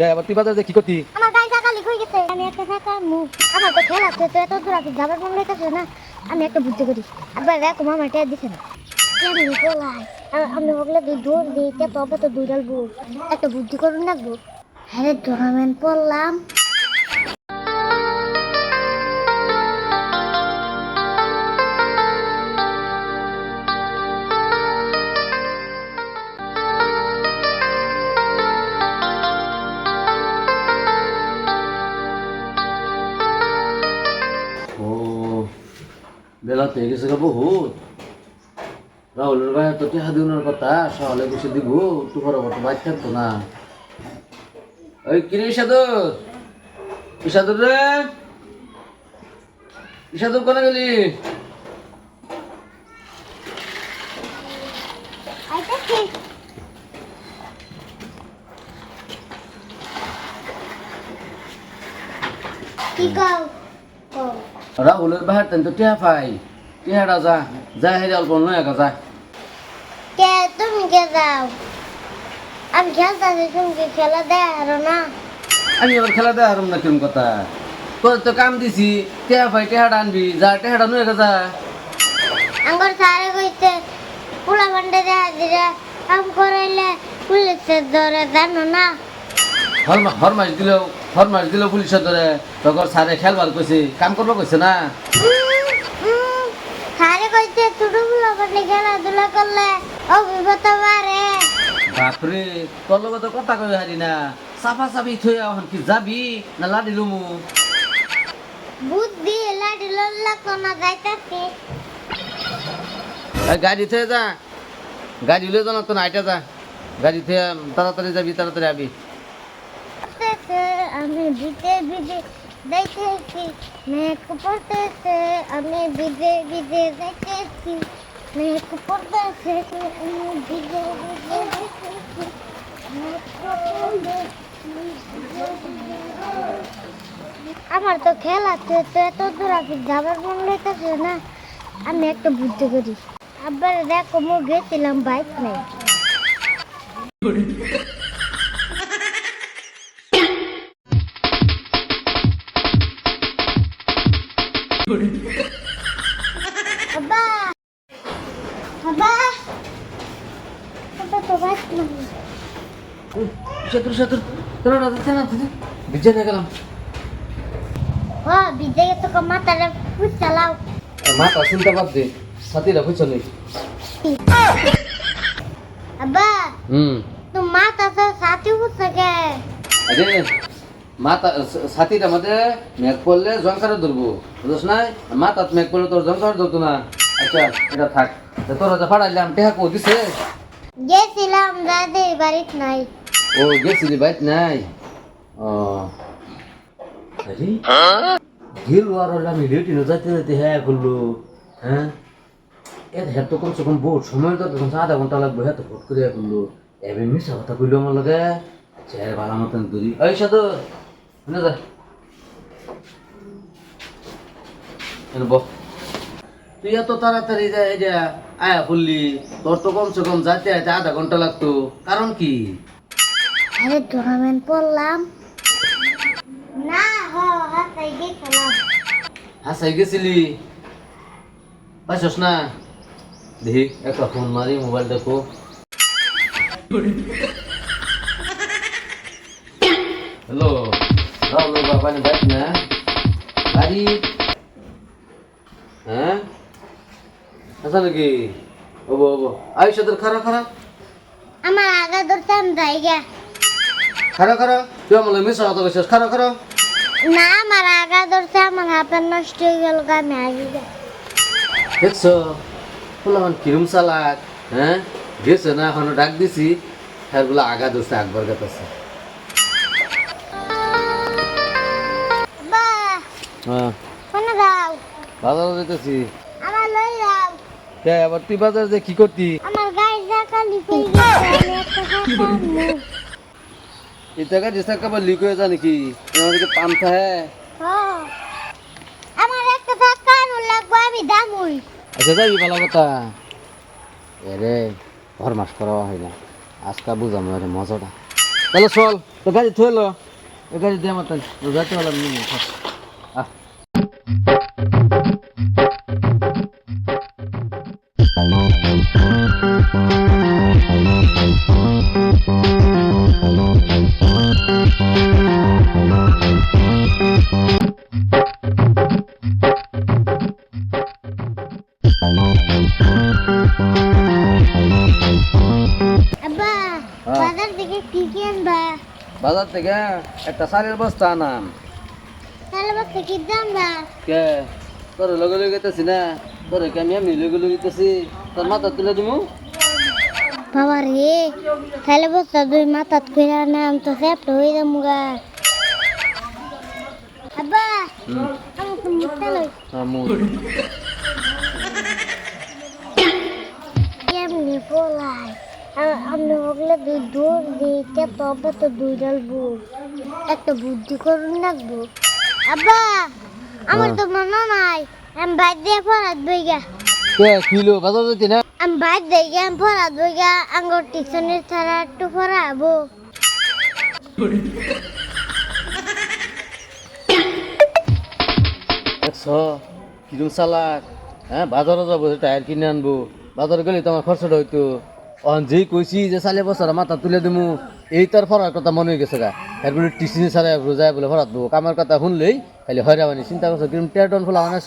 আবার তুই বাজারে কি করতি? আমার গাড়ি টাকা লিক হয়ে গেছে, আমি একটা টাকা মুখ আমার তো খেলা আছে, তো এত দূর আগে যাবার মন হইতেছে না, আমি একটা বুদ্ধি করি। আবার দেখো মামা টের দিছে না, আমি বলাই আমি বললে দৌড় দিতে তবে তো দৌড়ালবো, একটা বুদ্ধি করুন রাখবো। হ্যাঁ টুর্নামেন্ট পড়লাম। ও বেলা পেয়ে গেছে গো বহুত। রাহুলের ভাই তো টেহা দিনের কথা সকালে বসে দিব, তো বরাবর বাইক থাকতো না। ওই কিরে ইসাদুর, ইসাদুর রে, ইসাদুর কোনে গেলি? আইতাছি কি কও কও রাহুলের ভাই তো টেহা পাই, টেহাটা যা যা হেরে অল্প নয় একা যা। কে তুমি কে যাও, আমি খেলতেছি, তুমি কি খেলা দেয় আরো না? আমি আবার খেলা দেয় আর না কিরম কথা, তোর তো কাম দিছি, টেহা পাই টেহাটা আনবি, যা টেহাটা নয় একা যা। আঙ্গর সারে কইতে পুলা বান্ডে দেয়া দিরা কাম করাইলে পুলিশে ধরে জানো না? হরমাস দিলেও পুলিশের ধরে, তখন সারে খেলবার কইছে, কাম করবো কইছে না। সারে কইতে ছোট পুলা বান্ডে খেলাধুলা করলে অভিজ্ঞতা বাড়ে। বাপরে তোর লগে তো কথা কই হারি না, সাফা সাফি থই এখন কি যাবি না লাডি লুমু? বুদ্ধি লাডি লল্লা কোনা যাইতাছি। গাড়ি থেকে যা, গাড়ি লয়ে যা না তো নাইটা যা, গাড়ি থেকে তাড়াতাড়ি যাবি তাড়াতাড়ি আবি। আমি ভিজে ভিজে যাইতেছি, মেঘ পড়তেছে, আমি ভিজে ভিজে যাইতেছি, মেঘ পড়তেছে, আমি ভিজে ভিজে যাইতেছি, মেঘ পড়তেছে। আমার তো খেলাতে তো এত দূর আগে যাবার মন হইতেছে না, আমি একটা বুদ্ধি করি। আবার দেখো মো গেছিলাম বাইক নাই, আব্বা আব্বা আব্বা তো বাইক নাই। সাতুর তোরা যাচ্ছে না তুই বিজয় নিয়ে গেলাম। ও বিজয় তো মাথাটা ফুট চালাও। মাথা চিন্তা বাদ দে, সাথীরা বুঝছো নি? আব্বা তো মাথা তো সাথে ফুটছে কে? আরে মাথা সাথীটা মধ্যে মেঘ পড়লে জঙ্কারে ধরবো, বুঝছ না? মাথা মেঘ পড়লে তোর জঙ্কার ধরতো না। আচ্ছা এটা থাক, তোরা যে ফাড়াইলাম টেহা কো দিছে? গেছিলাম দাদি বাড়িত নাই। ও গেছিলি বাইত নাই? ও আরে গেল আর আমি রেডি না যাইতে যাইতে হ্যাঁ করলো। হ্যাঁ এর হ্যাঁ তো কমসে কম বহুত সময় তো তখন আধা ঘন্টা লাগবে, হ্যাঁ তো ফট করে করলো। এবার মিশা কথা কইলো আমার লগে, চেয়ার ভালো মতন করি। ওই সাধু না যা তুই এত তাড়াতাড়ি যা এই যে আয়া পড়লি, তোর তো কমসে কম যাইতে যাইতে আধা ঘন্টা লাগতো, কারণ কি? আরে টুর্নামেন্ট পড়লাম না, হাতাই গেছিলাম। হাসাই গেছিলি পাইছস না? দেখি একটা ফোন মারি, মোবাইল দেখো। হ্যালো রাহুল বাবা বাইক না গাড়ি? হ্যাঁ আচ্ছা নাকি? ওবো ওবো আয়ুষ তোর খারা খারা আমার আগা ধরতাম জায়গা খারা খারা, তুই আমার মিশা কথা কইছিস, খারা খারা। না, আমার আগা ধরছে, আমার হাতের নষ্ট হয়ে গেল, আমি আগে যাই। দেখছো বললাম কিরম চালাক, হ্যাঁ গেছে না এখনো ডাক দিছি, হ্যাঁ বলে আগা ধরছে আকবর গাতাছে। বাহ হ্যাঁ কোন যাও? বাজারে যেতেছি। আমার লই যাও। আবার তুই বাজারে যে কি করতি? আমার গাড়ি চাকা লিক হয়ে গেছে, আমি একটা টাকা মুখ। এই টাকা ডিস্টার্ব কাবার লিক হয়ে যা নাকি? আমাদেরকে পান্থা হ্যাঁ। আমার একটা টাকা আনুন লাগবে, আমি দামুই। আচ্ছা যাবি ভালো কথা। এরে ঘর মাস করা হয় না, আজকা বুঝাম আরে মজাটা। তাহলে চল তো গাড়ি থই লো গাড়ি দিয়ে আমার যাইতে পারলাম আহ আব্বা বাজার থেকে কি কি আনবা বাজার থেকে একটা সারের বস্তা আনাম তাহলে বাচ্চা কি দাম বা কে তোর লগে লগে গেতেছি না তোর কে আমি এমনি লগে লগে গেতেছি তোর মাথা তুলে দিমু বাবা রে তাহলে বাচ্চা দুই মাথাত কইরা নাম তো সেপ্ট হয়ে যামুগা আব্বা আমি তো মুখটা লই আমুর কেমনি পোলাই আমি ওগুলো দুই দৌড় দিতে তবে তো দুই ডালবো একটা বুদ্ধি করুন রাখবো আব্বা আমার তো মনে নাই আমি বাইর দিয়ে পড়াত বইগা কে কিলো বাজার যেতে না আমি বাইর দিয়ে আমি পড়াত বইগা আঙ্গুর টিউশনের ছাড়া একটু পড়াবো দেখছো কিরম চালাক হ্যাঁ বাজারে যাবো টায়ার কিনে আনবো বাজারে গেলে তো আমার খরচটা হইতো যেই কইছি যে চালে বছর মাথা তুলে দিমু এই তার ফরার কথা মনে হয়ে গেছে গা এরপরে টিসিনি ছাড়া যায় বলে ফরাত দেবো কামার কথা শুনলেই খালি হয়রাবানি চিন্তা করছো কিরম টেটন ফোলা অনেক